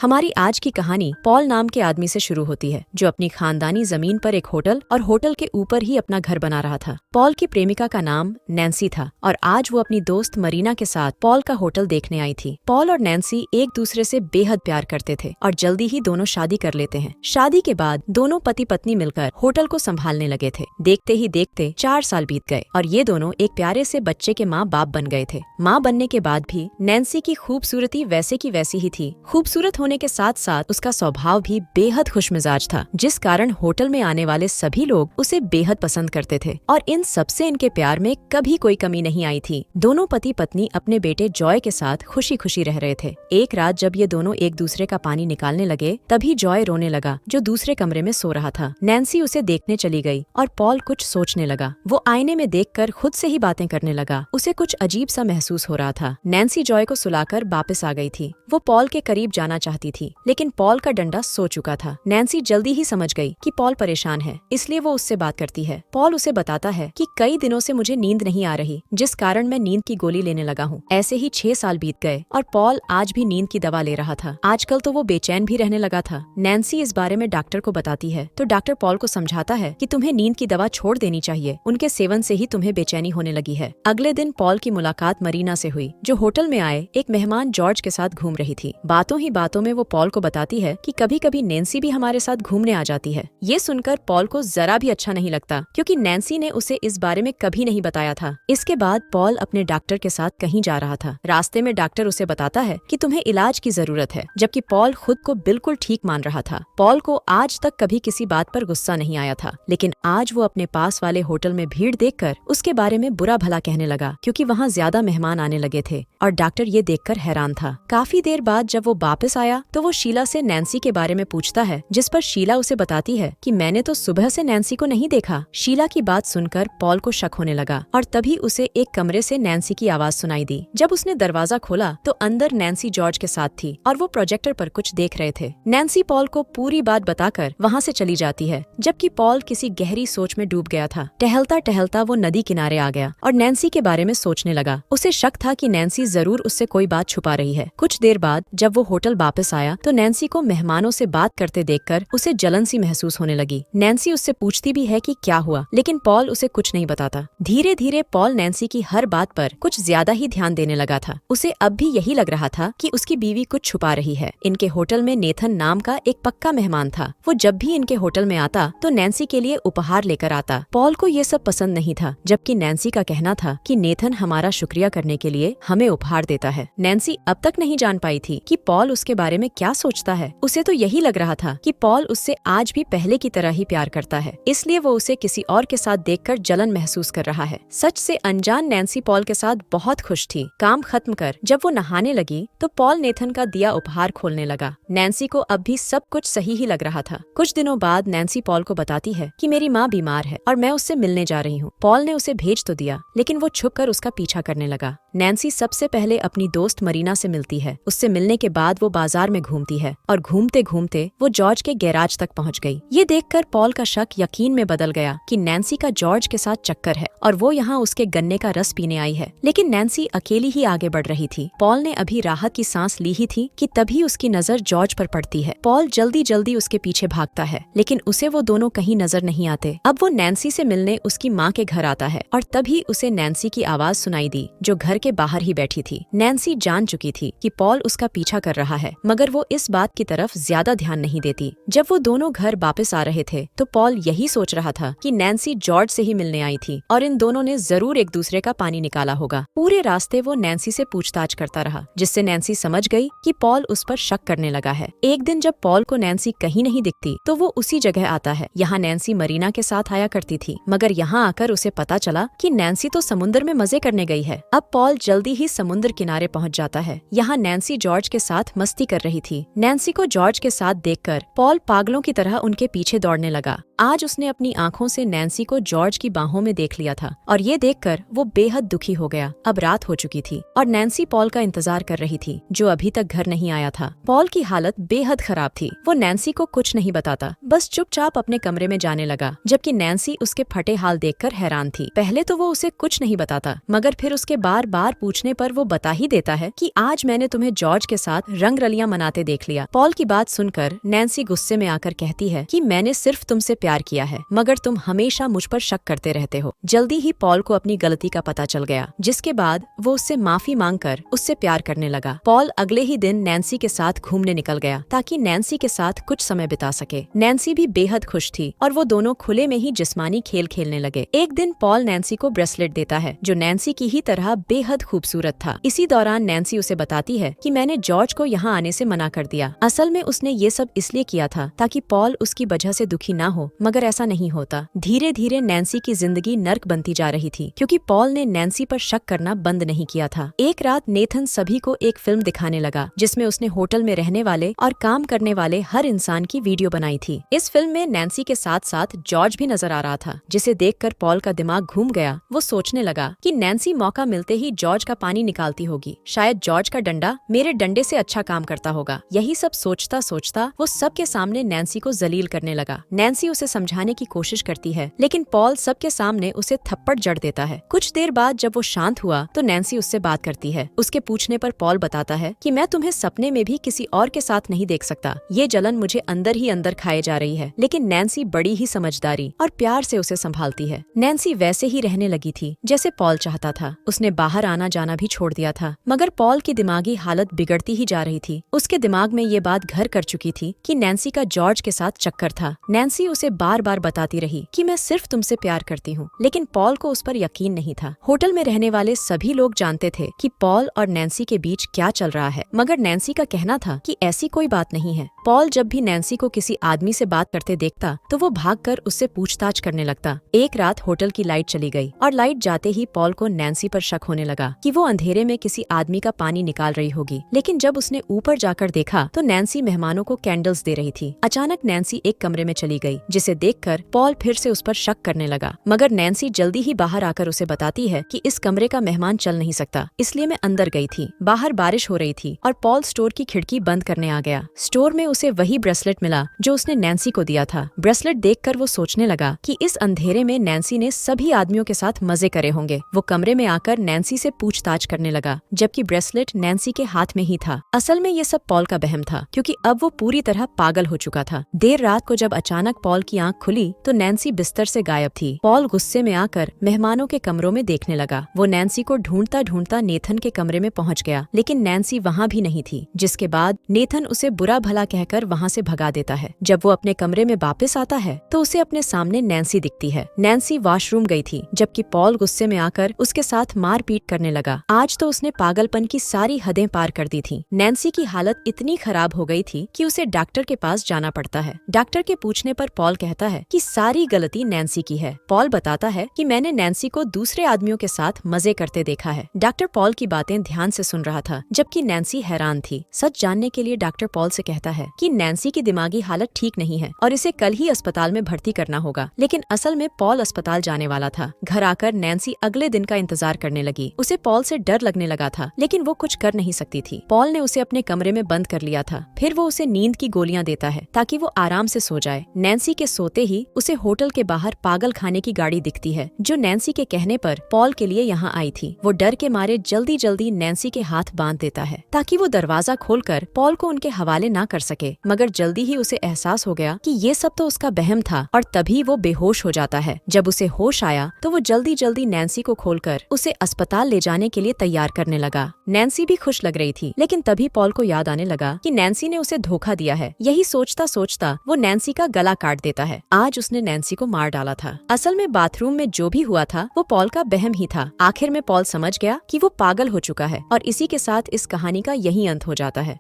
हमारी आज की कहानी पॉल नाम के आदमी से शुरू होती है, जो अपनी खानदानी जमीन पर एक होटल और होटल के ऊपर ही अपना घर बना रहा था। पॉल की प्रेमिका का नाम नैन्सी था और आज वो अपनी दोस्त मरीना के साथ पॉल का होटल देखने आई थी। पॉल और नैन्सी एक दूसरे से बेहद प्यार करते थे और जल्दी ही दोनों शादी कर लेते हैं। शादी के बाद दोनों पति पत्नी मिलकर होटल को संभालने लगे थे। देखते ही देखते 4 साल बीत गए और ये दोनों एक प्यारे से बच्चे के माँ बाप बन गए थे। माँ बनने के बाद भी नैन्सी की खूबसूरती वैसे की वैसी ही थी। खूबसूरत होने के साथ साथ उसका स्वभाव भी बेहद खुशमिजाज था, जिस कारण होटल में आने वाले सभी लोग उसे बेहद पसंद करते थे और इन सबसे इनके प्यार में कभी कोई कमी नहीं आई थी। दोनों पति पत्नी अपने बेटे जॉय के साथ खुशी खुशी रह रहे थे। एक रात जब ये दोनों एक दूसरे का पानी निकालने लगे, तभी जॉय रोने लगा, जो दूसरे कमरे में सो रहा था। नैन्सी उसे देखने चली गई और पॉल कुछ सोचने लगा। वो आईने में देखकर खुद से ही बातें करने लगा। उसे कुछ अजीब सा महसूस हो रहा था। नैन्सी जॉय को सुलाकर वापस आ गई थी। वो पॉल के करीब जाना चाहती थी, लेकिन पॉल का डंडा सो चुका था। नैन्सी जल्दी ही समझ गई कि पॉल परेशान है, इसलिए वो उससे बात करती है। पॉल उसे बताता है कि कई दिनों से मुझे नींद नहीं आ रही, जिस कारण मैं नींद की गोली लेने लगा हूँ। ऐसे ही 6 साल बीत गए और पॉल आज भी नींद की दवा ले रहा था। आजकल तो वो बेचैन भी रहने लगा था। नैन्सी इस बारे में डॉक्टर को बताती है, तो डॉक्टर पॉल को समझाता है कि तुम्हें नींद की दवा छोड़ देनी चाहिए, उनके सेवन से ही तुम्हें बेचैनी होने लगी है। अगले दिन पॉल की मुलाकात मरीना से हुई, जो होटल में आए एक मेहमान जॉर्ज के साथ घूम रही थी। बातों ही बातों में वो पॉल को बताती है कि कभी कभी नैन्सी भी हमारे साथ घूमने आ जाती है। ये सुनकर पॉल को जरा भी अच्छा नहीं लगता, क्योंकि नैन्सी ने उसे इस बारे में कभी नहीं बताया था। इसके बाद पॉल अपने डॉक्टर के साथ कहीं जा रहा था। रास्ते में डॉक्टर उसे बताता है कि तुम्हें इलाज की जरूरत है, जबकि पॉल खुद को बिल्कुल ठीक मान रहा था। पॉल को आज तक कभी किसी बात पर गुस्सा नहीं आया था, लेकिन आज वो अपने पास वाले होटल में भीड़ देखकर उसके बारे में बुरा भला कहने लगा, क्योंकि वहाँ ज्यादा मेहमान आने लगे थे और डॉक्टर ये देखकर हैरान था। काफी देर बाद जब वो वापस आया तो वो शीला से नैन्सी के बारे में पूछता है, जिस पर शीला उसे बताती है कि मैंने तो सुबह से नैन्सी को नहीं देखा। शीला की बात सुनकर पॉल को शक होने लगा और तभी उसे एक कमरे से नैन्सी की आवाज सुनाई दी। जब उसने दरवाजा खोला तो अंदर नैन्सी जॉर्ज के साथ थी और वो प्रोजेक्टर पर कुछ देख रहे थे। नैन्सी पॉल को पूरी बात बताकर वहाँ से चली जाती है, जबकि पॉल किसी गहरी सोच में डूब गया था। टहलता टहलता वो नदी किनारे आ गया और नैन्सी के बारे में सोचने लगा। उसे शक था कि नैन्सी जरूर उससे कोई बात छुपा रही है। कुछ देर बाद जब वो होटल वापस आया तो नैन्सी को मेहमानों से बात करते देखकर उसे जलन सी महसूस होने लगी। नैन्सी उससे पूछती भी है कि क्या हुआ, लेकिन पॉल उसे कुछ नहीं बताता। धीरे धीरे पॉल नैन्सी की हर बात पर कुछ ज्यादा ही ध्यान देने लगा था। उसे अब भी यही लग रहा था कि उसकी बीवी कुछ छुपा रही है। इनके होटल में नेथन नाम का एक पक्का मेहमान था। वो जब भी इनके होटल में आता तो नैन्सी के लिए उपहार लेकर आता। पॉल को ये सब पसंद नहीं था, जबकि नैन्सी का कहना था कि नेथन हमारा शुक्रिया करने के लिए हमें उपहार देता है। नैन्सी अब तक नहीं जान पाई थी कि पॉल उसके बारे में क्या सोचता है। उसे तो यही लग रहा था कि पॉल उससे आज भी पहले की तरह ही प्यार करता है, इसलिए वो उसे किसी और के साथ देखकर जलन महसूस कर रहा है। सच से अनजान नैन्सी पॉल के साथ बहुत खुश थी। काम खत्म कर जब वो नहाने लगी तो पॉल नेथन का दिया उपहार खोलने लगा। नैन्सी को अब भी सब कुछ सही ही लग रहा था। कुछ दिनों बाद नैन्सी पॉल को बताती है कि मेरी माँ बीमार है और मैं उससे मिलने जा रही हूँ। पॉल ने उसे भेज तो दिया, लेकिन वो छुपकर उसका पीछा करने लगा। नैन्सी सबसे पहले अपनी दोस्त मरीना से मिलती है। उससे मिलने के बाद वो बाजार में घूमती है और घूमते घूमते वो जॉर्ज के गैराज तक पहुंच गई। ये देखकर पॉल का शक यकीन में बदल गया कि नैन्सी का जॉर्ज के साथ चक्कर है और वो यहाँ उसके गन्ने का रस पीने आई है। लेकिन नैन्सी अकेली ही आगे बढ़ रही थी। पॉल ने अभी राहत की सांस ली ही थी कि तभी उसकी नजर जॉर्ज पर पड़ती है। पॉल जल्दी जल्दी उसके पीछे भागता है, लेकिन उसे वो दोनों कहीं नजर नहीं आते। अब वो नैन्सी से मिलने उसकी माँ के घर आता है और तभी उसे नैन्सी की आवाज सुनाई दी, जो घर के बाहर ही बैठी थी। नैन्सी जान चुकी थी कि पॉल उसका पीछा कर रहा है, मगर वो इस बात की तरफ ज्यादा ध्यान नहीं देती। जब वो दोनों घर वापस आ रहे थे तो पॉल यही सोच रहा था कि नैन्सी जॉर्ज से ही मिलने आई थी और इन दोनों ने जरूर एक दूसरे का पानी निकाला होगा। पूरे रास्ते वो नैन्सी से पूछताछ करता रहा, जिससे नैन्सी समझ गई कि पॉल उस पर शक करने लगा है। एक दिन जब पॉल को नैन्सी कहीं नहीं दिखती तो वो उसी जगह आता है। यहाँ नैन्सी मरीना के साथ आया करती थी, मगर यहाँ आकर उसे पता चला कि नैन्सी तो समुद्र में मजे करने गई है। अब पॉल जल्दी ही समुद्र किनारे पहुँच जाता है। यहाँ नैन्सी जॉर्ज के साथ मस्ती कर रही थी। नैन्सी को जॉर्ज के साथ देखकर पॉल पागलों की तरह उनके पीछे दौड़ने लगा। आज उसने अपनी आंखों से नैन्सी को जॉर्ज की बाहों में देख लिया था और ये देखकर वो बेहद दुखी हो गया। अब रात हो चुकी थी और नैन्सी पॉल का इंतजार कर रही थी, जो अभी तक घर नहीं आया था। पॉल की हालत बेहद खराब थी। वो नैन्सी को कुछ नहीं बताता, बस चुपचाप अपने कमरे में जाने लगा, जबकि नैन्सी उसके फटे हाल देखकर हैरान थी। पहले तो वो उसे कुछ नहीं बताता, मगर फिर उसके बार बार पूछने पर वो बता ही देता है कि आज मैंने तुम्हें जॉर्ज के साथ रंग रलियां मनाते देख लिया। पॉल की बात सुनकर नैन्सी गुस्से में आकर कहती है कि मैंने सिर्फ तुमसे प्यार किया है, मगर तुम हमेशा मुझ पर शक करते रहते हो। जल्दी ही पॉल को अपनी गलती का पता चल गया, जिसके बाद वो उससे माफी मांगकर उससे प्यार करने लगा। पॉल अगले ही दिन नैन्सी के साथ घूमने निकल गया ताकि नैन्सी के साथ कुछ समय बिता सके। नैन्सी भी बेहद खुश थी और वो दोनों खुले में ही जिस्मानी खेल खेलने लगे। एक दिन पॉल नैन्सी को ब्रेसलेट देता है जो नैन्सी की ही तरह बेहद खूबसूरत था। इसी दौरान नैन्सी उसे बताती है कि मैंने जॉर्ज को यहाँ आने से मना कर दिया। असल में उसने ये सब इसलिए किया था ताकि पॉल उसकी वजह से दुखी ना हो, मगर ऐसा नहीं होता। धीरे धीरे नैन्सी की जिंदगी नर्क बनती जा रही थी क्योंकि पॉल ने नैन्सी पर शक करना बंद नहीं किया था। एक रात नेथन सभी को एक फिल्म दिखाने लगा जिसमें उसने होटल में रहने वाले और काम करने वाले हर इंसान की वीडियो बनाई थी। इस फिल्म में नैन्सी के साथ साथ जॉर्ज भी नजर आ रहा था, जिसे देखकर पॉल का दिमाग घूम गया। वो सोचने लगा कि नैन्सी मौका मिलते ही जॉर्ज का पानी निकालती होगी, शायद जॉर्ज का डंडा मेरे डंडे से अच्छा काम करता होगा। यही सब सोचता सोचता वो सबके सामने नैन्सी को जलील करने लगा। नैन्सी उसे समझाने की कोशिश करती है, लेकिन पॉल सबके सामने उसे थप्पड़ जड़ देता है। कुछ देर बाद जब वो शांत हुआ तो नैन्सी उससे बात करती है। उसके पूछने पर पॉल बताता है कि मैं तुम्हें सपने में भी किसी और के साथ नहीं देख सकता। ये जलन मुझे अंदर ही अंदर खाए जा रही है। लेकिन नैन्सी बड़ी ही समझदारी और प्यार से उसे संभालती है। नैन्सी वैसे ही रहने लगी थी जैसे पॉल चाहता था। उसने बाहर आना जाना भी छोड़ दिया था, मगर पॉल की दिमागी हालत बिगड़ती ही जा रही थी। उसके दिमाग में ये बात घर कर चुकी थी कि नैन्सी का जॉर्ज के साथ चक्कर था। नैन्सी उसे बार बार बताती रही कि मैं सिर्फ तुमसे प्यार करती हूँ, लेकिन पॉल को उस पर यकीन नहीं था। होटल में रहने वाले सभी लोग जानते थे कि पॉल और नैन्सी के बीच क्या चल रहा है, मगर नैन्सी का कहना था कि ऐसी कोई बात नहीं है। पॉल जब भी नैन्सी को किसी आदमी से बात करते देखता तो वो भागकर उससे पूछताछ करने लगता। एक रात होटल की लाइट चली गई और लाइट जाते ही पॉल को नैन्सी पर शक होने लगा कि वो अंधेरे में किसी आदमी का पानी निकाल रही होगी। लेकिन जब उसने ऊपर जाकर देखा तो नैन्सी मेहमानों को कैंडल्स दे रही थी। अचानक नैन्सी एक कमरे में चली गई, जिसे देखकर पॉल फिर से उस पर शक करने लगा, मगर नैन्सी जल्दी ही बाहर आकर उसे बताती है कि इस कमरे का मेहमान चल नहीं सकता, इसलिए मैं अंदर गई थी। बाहर बारिश हो रही थी और पॉल स्टोर की खिड़की बंद करने आ गया। स्टोर में उसे वही ब्रेसलेट मिला जो उसने नैन्सी को दिया था। ब्रेसलेट देखकर वो सोचने लगा कि इस अंधेरे में नैन्सी ने सभी आदमियों के साथ मजे करे होंगे। वो कमरे में आकर नैन्सी से पूछताछ करने लगा, जबकि ब्रेसलेट नैन्सी के हाथ में ही था। असल में ये सब पॉल का वहम था, क्योंकि अब वो पूरी तरह पागल हो चुका था। देर रात को जब अचानक पॉल की आंख खुली तो नैन्सी बिस्तर से गायब थी। पॉल गुस्से में आकर मेहमानों के कमरों में देखने लगा। वो नैन्सी को ढूंढता ढूंढता नेथन के कमरे में पहुंच गया, लेकिन नैन्सी वहाँ भी नहीं थी, जिसके बाद नेथन उसे बुरा भला कहकर वहाँ से भगा देता है। जब वो अपने कमरे में वापस आता है तो उसे अपने सामने नैन्सी दिखती है। नैन्सी वॉशरूम गई थी, जबकि पॉल गुस्से में आकर उसके साथ मारपीट करने लगा। आज तो उसने पागलपन की सारी हदें पार कर दी थी। नैन्सी की हालत इतनी खराब हो गई थी कि उसे डॉक्टर के पास जाना पड़ता है। डॉक्टर के पूछने पर पॉल कहता है कि सारी गलती नैन्सी की है। पॉल बताता है कि मैंने नैन्सी को दूसरे आदमियों के साथ मजे करते देखा है। डॉक्टर पॉल की बातें ध्यान से सुन रहा था, जबकि नैन्सी हैरान थी। सच जानने के लिए डॉक्टर पॉल से कहता है कि नैन्सी की दिमागी हालत ठीक नहीं है और इसे कल ही अस्पताल में भर्ती करना होगा। लेकिन असल में पॉल अस्पताल जाने वाला था। घर आकर नैन्सी अगले दिन का इंतजार करने लगी। उसे पॉल से डर लगने लगा था, लेकिन वो कुछ कर नहीं सकती थी। पॉल ने उसे अपने कमरे में बंद कर लिया था। फिर वो उसे नींद की गोलियां देता है ताकि वो आराम से सो जाए। नैन्सी के सोते ही उसे होटल के बाहर पागल खाने की गाड़ी दिखती है, जो नैन्सी के कहने पर पॉल के लिए यहाँ आई थी। वो डर के मारे जल्दी जल्दी नैन्सी के हाथ बांध देता है ताकि वो दरवाजा खोलकर पॉल को उनके हवाले ना कर सके, मगर जल्दी ही उसे एहसास हो गया कि ये सब तो उसका वहम था और तभी वो बेहोश हो जाता है। जब उसे होश आया तो वो जल्दी जल्दी नैन्सी को खोलकर उसे अस्पताल ले जाने के लिए तैयार करने लगा। नैन्सी भी खुश लग रही थी, लेकिन तभी पॉल को याद आने लगा कि नैन्सी ने उसे धोखा दिया है। यही सोचता सोचता वो नैन्सी का गला काट देता है। आज उसने नैन्सी को मार डाला था। असल में बाथरूम में जो भी हुआ था वो पॉल का वहम ही था। आखिर में पॉल समझ गया कि वो पागल हो चुका है और इसी के साथ इस कहानी का यही अंत हो जाता है।